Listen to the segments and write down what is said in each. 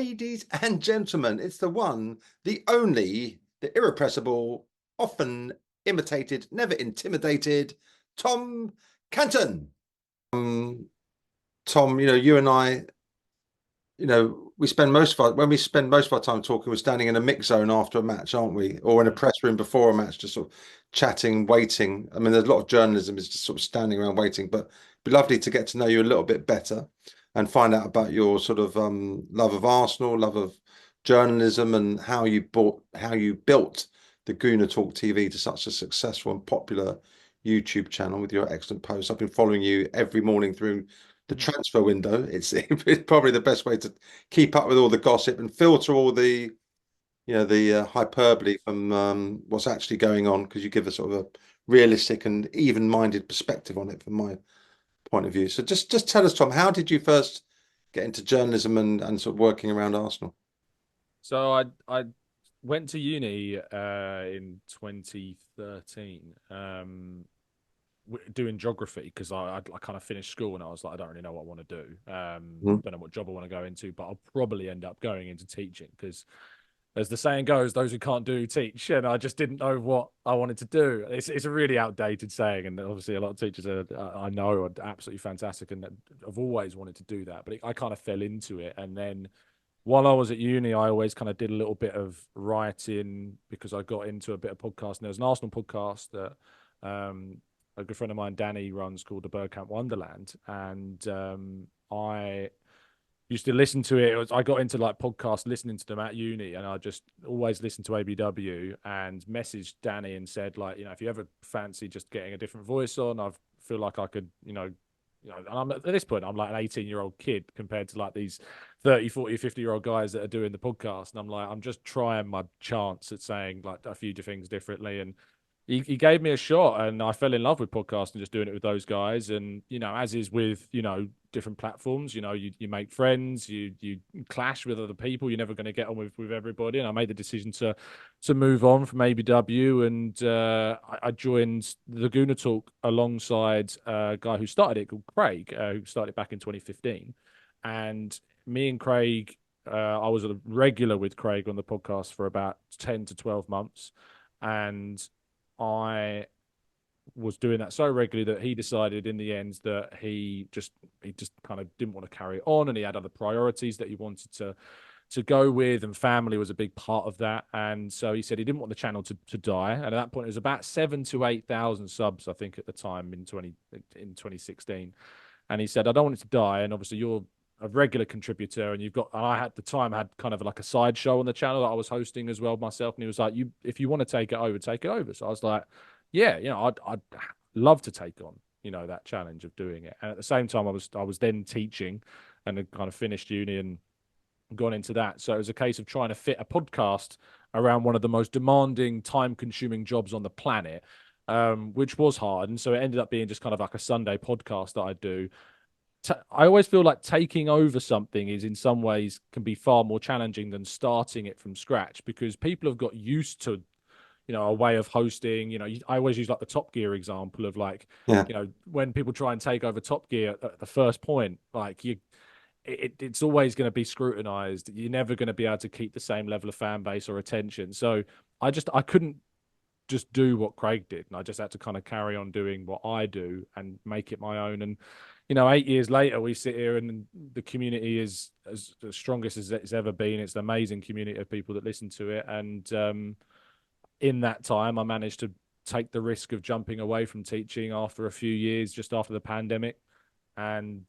Ladies and gentlemen, it's the one, the only, the irrepressible, often imitated, never intimidated, Tom Canton. Tom, you and I, we spend most of our when we spend most of our time talking, we're standing in a mix zone after a match, aren't we? Or in a press room before a match, just sort of chatting, waiting. I mean, there's a lot of journalism is just sort of standing around waiting, but it'd be lovely to get to know you a little bit better and find out about your sort of love of Arsenal, love of journalism, and how you built the Gooner Talk TV to such a successful and popular YouTube channel with your excellent posts. I've been following you every morning through the transfer window. It's probably the best way to keep up with all the gossip and filter all the hyperbole from what's actually going on, because you give a sort of a realistic and even-minded perspective on it from my point of view. So just tell us, Tom, how did you first get into journalism and sort of working around Arsenal? So I went to uni in 2013, doing geography because I kind of finished school and I was like, I don't really know what I want to do. Mhm. Don't know what job I want to go into, but I'll probably end up going into teaching because, as the saying goes, those who can't do teach. And I just didn't know what I wanted to do. It's a really outdated saying, and obviously a lot of teachers I know are absolutely fantastic and I've always wanted to do that, but I kind of fell into it. And then while I was at uni, I always kind of did a little bit of writing because I got into a bit of podcast. And there's an Arsenal podcast that a good friend of mine, Danny, runs called the Bergkamp Wonderland, and I used to listen to it. I got into like podcasts, listening to them at uni, and I just always listened to ABW and messaged Danny and said, like, if you ever fancy just getting a different voice on, I feel like I could, and I'm at this point, I'm like an 18-year-old kid compared to like these 30, 40, 50-year-old guys that are doing the podcast. And I'm like, I'm just trying my chance at saying like a few things differently. And he gave me a shot and I fell in love with podcasting, just doing it with those guys. And, as is with, different platforms, you make friends, you clash with other people. You're never going to get on with everybody. And I made the decision to move on from ABW, and I joined the Gooner Talk alongside a guy who started it called Craig, who started back in 2015. And me and Craig, I was a regular with Craig on the podcast for about 10 to 12 months. And I was doing that so regularly that he decided in the end that he just kind of didn't want to carry it on, and he had other priorities that he wanted to go with, and family was a big part of that. And so he said he didn't want the channel to die. And at that point, it was about 7 to 8 thousand subs, I think, at the time in 2016. And he said, I don't want it to die. And obviously, you're a regular contributor, and I had the time had kind of like a side show on the channel that I was hosting as well myself. And he was like, if you want to take it over, take it over. So I was like, yeah, I'd love to take on, that challenge of doing it. And at the same time, I was then teaching and had kind of finished uni and gone into that. So it was a case of trying to fit a podcast around one of the most demanding, time-consuming jobs on the planet, which was hard. And so it ended up being just kind of like a Sunday podcast that I do. I always feel like taking over something is in some ways can be far more challenging than starting it from scratch, because people have got used to, a way of hosting. I always use like the Top Gear example of like, Yeah. when people try and take over Top Gear at the first point, like it's always going to be scrutinized. You're never going to be able to keep the same level of fan base or attention. So I couldn't just do what Craig did, and I just had to kind of carry on doing what I do and make it my own. And 8 years later, we sit here and the community is as the strongest as it's ever been. It's an amazing community of people that listen to it, and in that time, I managed to take the risk of jumping away from teaching after a few years, just after the pandemic, and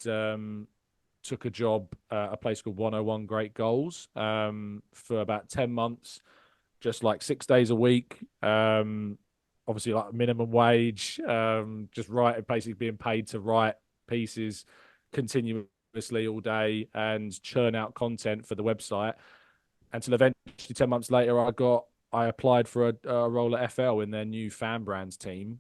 took a job at a place called 101 Great Goals for about 10 months, just like 6 days a week. Obviously, like minimum wage, just basically being paid to write pieces continuously all day and churn out content for the website, until eventually 10 months later I applied for a role at FL in their new fan brands team,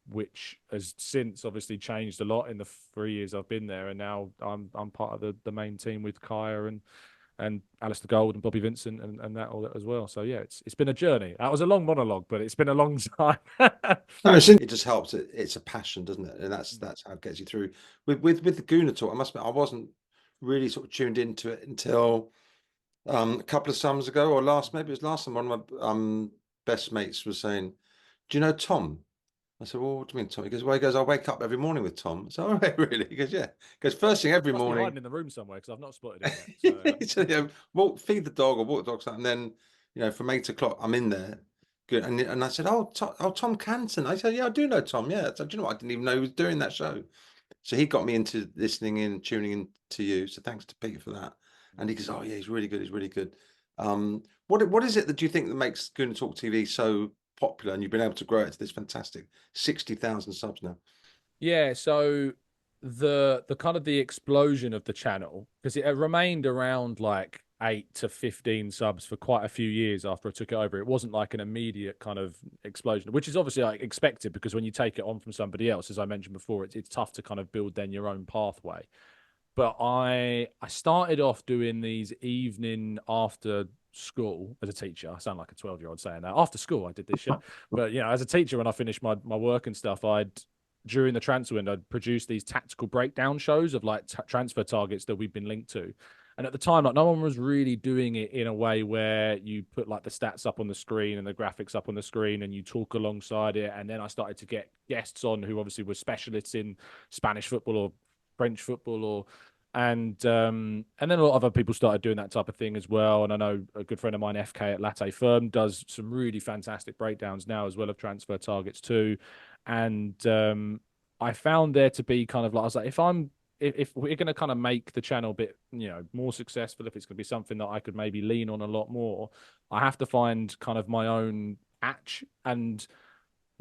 which has since obviously changed a lot in the 3 years I've been there. And now I'm part of the main team with Kaya and Alistair Gold and Bobby Vincent and that all that as well. So yeah, it's been a journey. That was a long monologue, but it's been a long time. No, it just helps. It's a passion, doesn't it? And that's how it gets you through. With the Gooner Talk, I must admit, I wasn't really sort of tuned into it until A couple of summers ago, or maybe it was last time, one of my best mates was saying, "Do you know Tom?" I said, "Well, what do you mean, Tom?" He goes, "Well, he goes, I wake up every morning with Tom." I said, "Oh, really?" He goes, "Yeah." He goes, "First thing every Must be morning." hiding in the room somewhere because I've not spotted him yet. So He said, walk, feed the dog or walk the dog, and then, from 8 o'clock, I'm in there. Good. And I said, "Oh, Tom Canton." I said, "Yeah, I do know Tom. Yeah." So, do you know what? I didn't even know he was doing that show. So he got me into listening in, tuning in to you. So thanks to Pete for that. And he goes, "Oh yeah, he's really good. He's really good." What is it that you think that makes Gooner Talk TV so popular, and you've been able to grow it to this fantastic 60,000 subs now? yeah, so the kind of the explosion of the channel, because it remained around like 8 to 15 subs for quite a few years after I took it over. It wasn't like an immediate kind of explosion, which is obviously like expected because when you take it on from somebody else, as I mentioned before, it's tough to kind of build then your own pathway. But I started off doing these evening after school as a teacher. I sound like a 12-year-old saying that. After school, I did this show. But, as a teacher, when I finished my work and stuff, during the transfer window, I'd produce these tactical breakdown shows of like transfer targets that we've been linked to. And at the time, like no one was really doing it in a way where you put like the stats up on the screen and the graphics up on the screen and you talk alongside it. And then I started to get guests on who obviously were specialists in Spanish football or French football or and then a lot of other people started doing that type of thing as well. And I know a good friend of mine, FK at Latte Firm, does some really fantastic breakdowns now as well of transfer targets too. And I found there to be kind of like I was like, if we're going to kind of make the channel a bit more successful, if it's going to be something that I could maybe lean on a lot more, I have to find kind of my own patch. And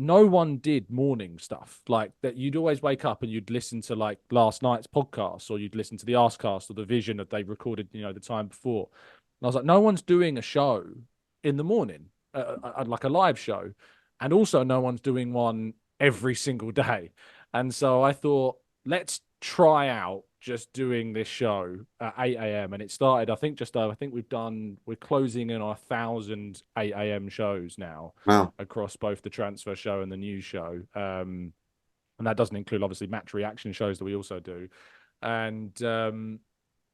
no one did morning stuff like that. You'd always wake up and you'd listen to like last night's podcast, or you'd listen to the Askcast or the Vision that they recorded, the time before. And I was like, no one's doing a show in the morning, like a live show, and also no one's doing one every single day. And so I thought, let's try out just doing this show at 8 a.m. And it started, I think, I think we're closing in on 1,000 8 a.m. shows now Wow. across both the transfer show and the news show. And that doesn't include obviously match reaction shows that we also do. And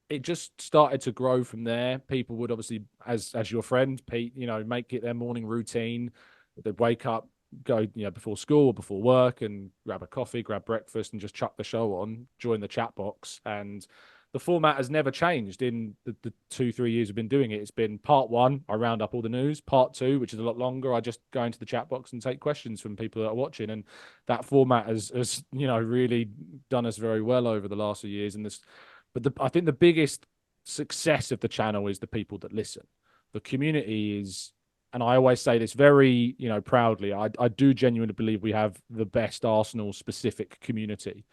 it just started to grow from there. People would obviously, as your friend Pete, make it their morning routine. They'd wake up, go, before school or before work, and grab a coffee, grab breakfast, and just chuck the show on, join the chat box. And the format has never changed in the 2, 3 years we've been doing it. It's been part one, I round up all the news. Part two, which is a lot longer, I just go into the chat box and take questions from people that are watching. And that format has really done us very well over the last few years. And I think the biggest success of the channel is the people that listen. The community is, and I always say this very, proudly, I do genuinely believe we have the best Arsenal specific community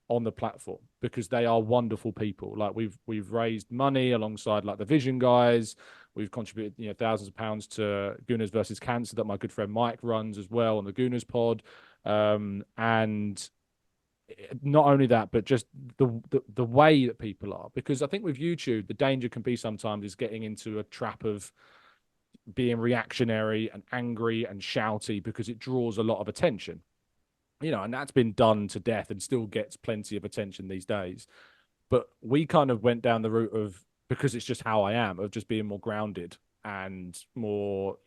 on the platform because they are wonderful people. Like we've raised money alongside like the Vision guys. We've contributed, thousands of pounds to Gooners versus Cancer that my good friend Mike runs as well on the Gooners pod. And not only that, but just the way that people are. Because I think with YouTube, the danger can be sometimes is getting into a trap of being reactionary and angry and shouty because it draws a lot of attention. And that's been done to death and still gets plenty of attention these days. But we kind of went down the route of, because it's just how I am, of just being more grounded and more,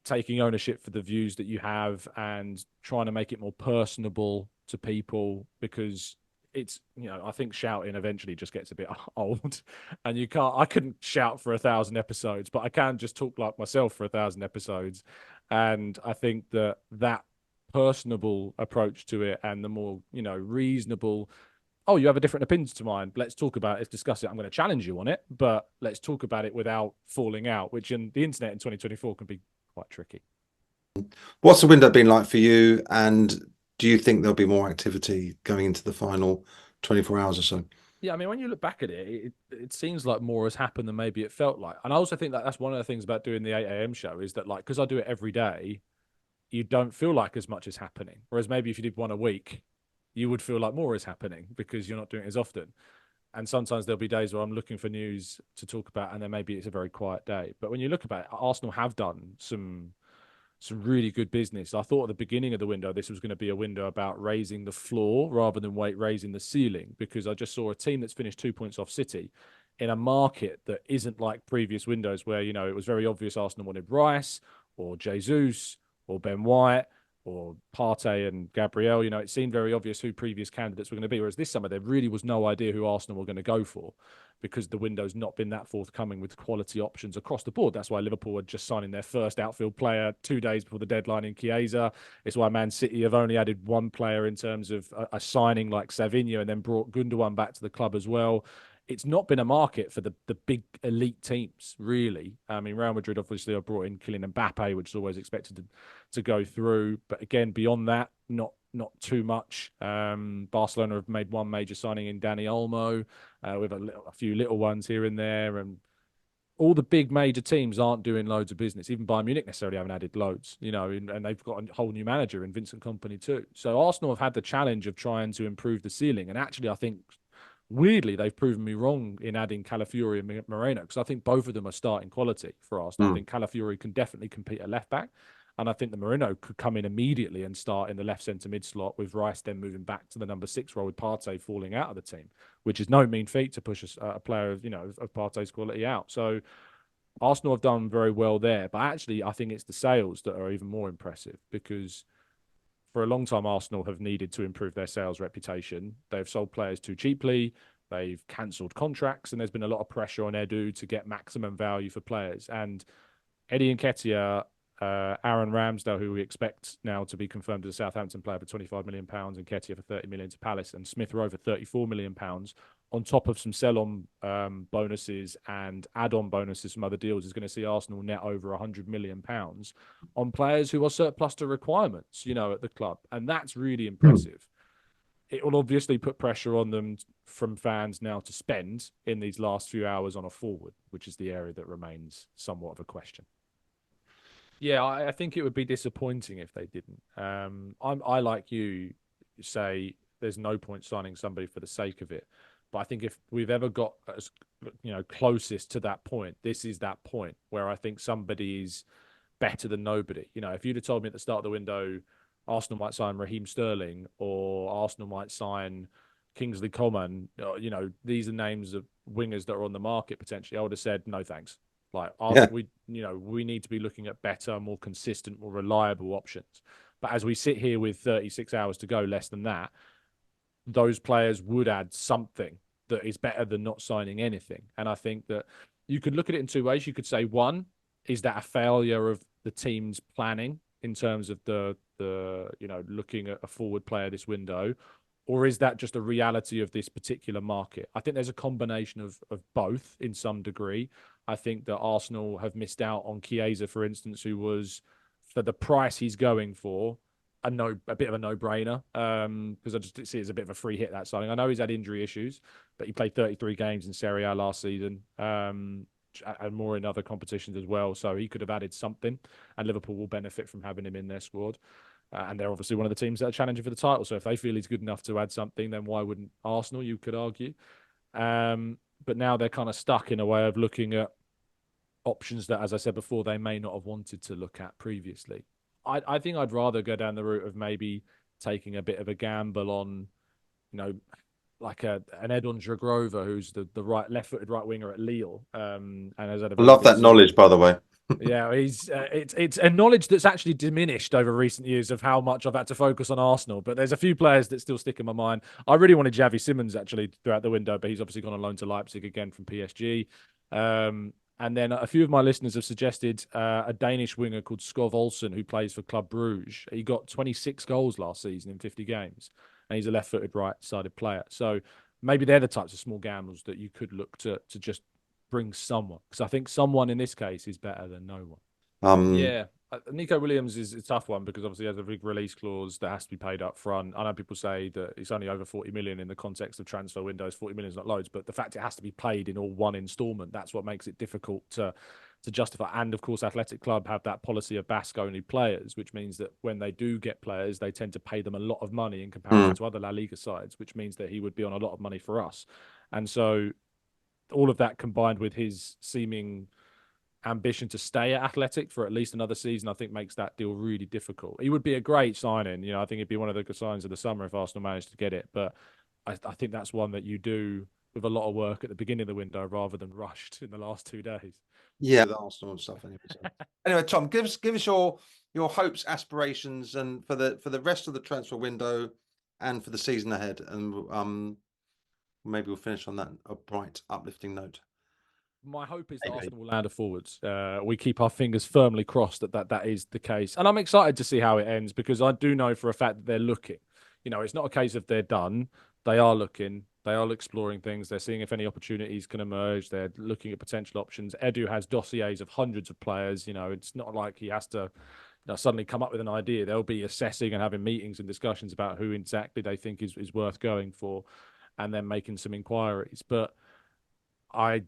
taking ownership for the views that you have and trying to make it more personable to people because it's I think shouting eventually just gets a bit old and I couldn't shout for 1,000 episodes, but I can just talk like myself for 1,000 episodes. And I think that personable approach to it and the more reasonable, oh, you have a different opinion to mine, let's talk about it, let's discuss it, I'm going to challenge you on it, but let's talk about it without falling out, which in the internet in 2024 can be quite tricky. What's the window been like for you? And do you think there'll be more activity going into the final 24 hours or so? Yeah, I mean, when you look back at it seems like more has happened than maybe it felt like. And I also think that that's one of the things about doing the 8 a.m. show is that, like, because I do it every day, you don't feel like as much is happening. Whereas maybe if you did one a week, you would feel like more is happening because you're not doing it as often. And sometimes there'll be days where I'm looking for news to talk about, and then maybe it's a very quiet day. But when you look about it, Arsenal have done some really good business. I thought at the beginning of the window, this was going to be a window about raising the floor rather than raising the ceiling, because I just saw a team that's finished 2 points off City in a market that isn't like previous windows where, it was very obvious Arsenal wanted Rice or Jesus or Ben White or Partey and Gabriel. It seemed very obvious who previous candidates were going to be. Whereas this summer, there really was no idea who Arsenal were going to go for because the window's not been that forthcoming with quality options across the board. That's why Liverpool are just signing their first outfield player 2 days before the deadline in Chiesa. It's why Man City have only added one player in terms of a signing like Savinho and then brought Gundogan back to the club as well. It's not been a market for the big elite teams, really. I mean, Real Madrid obviously have brought in Kylian Mbappe, which is always expected to go through. But again, beyond that, not too much. Barcelona have made one major signing in Dani Olmo, with a few little ones here and there. And all the big major teams aren't doing loads of business. Even Bayern Munich necessarily haven't added loads, and they've got a whole new manager in Vincent Kompany too. So Arsenal have had the challenge of trying to improve the ceiling. And actually, I think weirdly, they've proven me wrong in adding Calafiori and Moreno because I think both of them are starting quality for Arsenal. I think Calafiori can definitely compete at left back, and I think the Moreno could come in immediately and start in the left centre mid slot with Rice then moving back to the number 6 role with Partey falling out of the team, which is no mean feat to push a player of Partey's quality out. So Arsenal have done very well there, but actually I think it's the sales that are even more impressive because for a long time, Arsenal have needed to improve their sales reputation. They've sold players too cheaply. They've cancelled contracts, and there's been a lot of pressure on Edu to get maximum value for players. And Eddie Nketiah, Aaron Ramsdale, who we expect now to be confirmed as a Southampton player for £25 million, and Nketiah for £30 million to Palace, and Smith Rowe for £34 million, on top of some sell-on bonuses and add-on bonuses from other deals, is going to see Arsenal net over £100 million on players who are surplus to requirements, at the club. And that's really impressive. It will obviously put pressure on them from fans now to spend in these last few hours on a forward, which is the area that remains somewhat of a question. Yeah, I think it would be disappointing if they didn't. I like you say there's no point signing somebody for the sake of it. But I think if we've ever got as closest to that point, this is that point where I think somebody is better than nobody. If you'd have told me at the start of the window, Arsenal might sign Raheem Sterling or Arsenal might sign Kingsley Coman, these are names of wingers that are on the market potentially, I would have said no thanks. Like Arsenal, we need to be looking at better, more consistent, more reliable options. But as we sit here with 36 hours to go, less than that, those players would add something that is better than not signing anything. And I think that you could look at it in two ways. You could say, one, is that a failure of the team's planning in terms of the looking at a forward player this window, or is that just a reality of this particular market? I think there's a combination of both in some degree. I think that Arsenal have missed out on Chiesa, for instance, who was, for the price he's going for, a bit of a no-brainer, because I just see it as a bit of a free hit, that signing. I know he's had injury issues, but he played 33 games in Serie A last season, and more in other competitions as well. So he could have added something, and Liverpool will benefit from having him in their squad. And they're obviously one of the teams that are challenging for the title. So if they feel he's good enough to add something, then why wouldn't Arsenal, you could argue. But now they're kind of stuck in a way of looking at options that, as I said before, they may not have wanted to look at previously. I think I'd rather go down the route of maybe taking a bit of a gamble on, like an Edon Dragrova, who's the left-footed right winger at Lille, and has had a I love that knowledge, by the way. Yeah, it's a knowledge that's actually diminished over recent years of how much I've had to focus on Arsenal. But there's a few players that still stick in my mind. I really wanted Xavi Simons actually throughout the window, but he's obviously gone on loan to Leipzig again from PSG. And then a few of my listeners have suggested a Danish winger called Skov Olsen, who plays for Club Brugge. He got 26 goals last season in 50 games, and he's a left-footed, right-sided player. So maybe they're the types of small gambles that you could look to just bring someone, because I think someone in this case is better than no one. Yeah. Nico Williams is a tough one because obviously he has a big release clause that has to be paid up front. I know people say that it's only over 40 million in the context of transfer windows. 40 million is not loads, but the fact it has to be paid in all one instalment, that's what makes it difficult to justify. And of course, Athletic Club have that policy of Basque-only players, which means that when they do get players, they tend to pay them a lot of money in comparison to other La Liga sides, which means that he would be on a lot of money for us. And so all of that combined with his seeming ambition to stay at Athletic for at least another season, I think makes that deal really difficult. He would be a great signing. I think it'd be one of the good signs of the summer if Arsenal managed to get it. But I think that's one that you do with a lot of work at the beginning of the window rather than rushed in the last 2 days. Yeah, the Arsenal and stuff. Anyway, so. Anyway, Tom, give us your hopes, aspirations, and for the rest of the transfer window and for the season ahead, and maybe we'll finish on that a bright, uplifting note. My hope is that Arsenal will land a forwards. We keep our fingers firmly crossed that is the case, and I'm excited to see how it ends because I do know for a fact that they're looking. You know, it's not a case of they're done. They are looking. They are exploring things. They're seeing if any opportunities can emerge. They're looking at potential options. Edu has dossiers of hundreds of players. You know, it's not like he has to suddenly come up with an idea. They'll be assessing and having meetings and discussions about who exactly they think is worth going for, and then making some inquiries. But I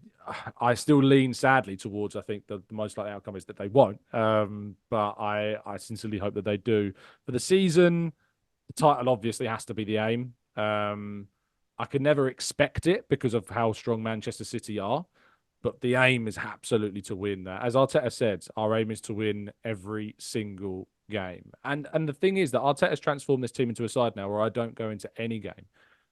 still lean sadly towards I think the most likely outcome is that they won't. But I sincerely hope that they do. For the season, the title obviously has to be the aim. I could never expect it because of how strong Manchester City are, but the aim is absolutely to win that. As Arteta said, our aim is to win every single game. And the thing is that Arteta's transformed this team into a side now where I don't go into any game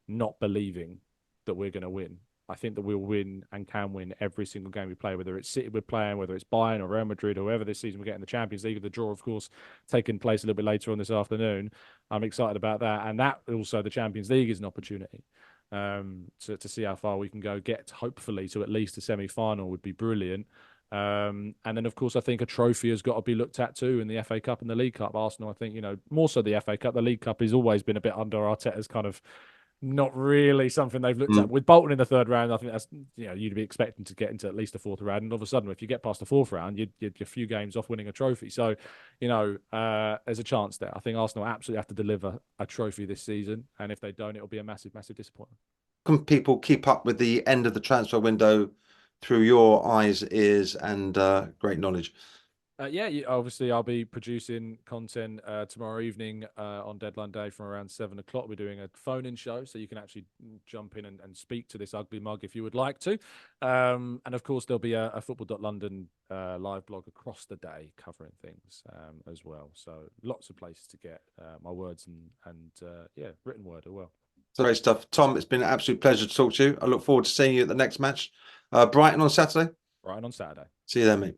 not believing that we're going to win. I think that we'll win and can win every single game we play, whether it's City we're playing, whether it's Bayern or Real Madrid or whoever this season we get in the Champions League. The draw, of course, taking place a little bit later on this afternoon. I'm excited about that. And that also, the Champions League is an opportunity to see how far we can go. Get, hopefully, to at least a semi-final would be brilliant. And then, of course, I think a trophy has got to be looked at too in the FA Cup and the League Cup. Arsenal, I think, more so the FA Cup. The League Cup has always been a bit under Arteta's kind of not really something they've looked at. With Bolton in the third round, I think that's, you'd be expecting to get into at least the fourth round. And all of a sudden, if you get past the fourth round, you're a few games off winning a trophy. So, there's a chance there. I think Arsenal absolutely have to deliver a trophy this season. And if they don't, it'll be a massive, massive disappointment. Can people keep up with the end of the transfer window through your eyes, ears, and great knowledge? Obviously, I'll be producing content tomorrow evening on deadline day from around 7 o'clock. We're doing a phone-in show, so you can actually jump in and speak to this ugly mug if you would like to. And of course, there'll be a football.london live blog across the day covering things as well. So lots of places to get my words and written word as well. So great stuff. Tom, it's been an absolute pleasure to talk to you. I look forward to seeing you at the next match. Brighton on Saturday. Brighton on Saturday. See you then, mate.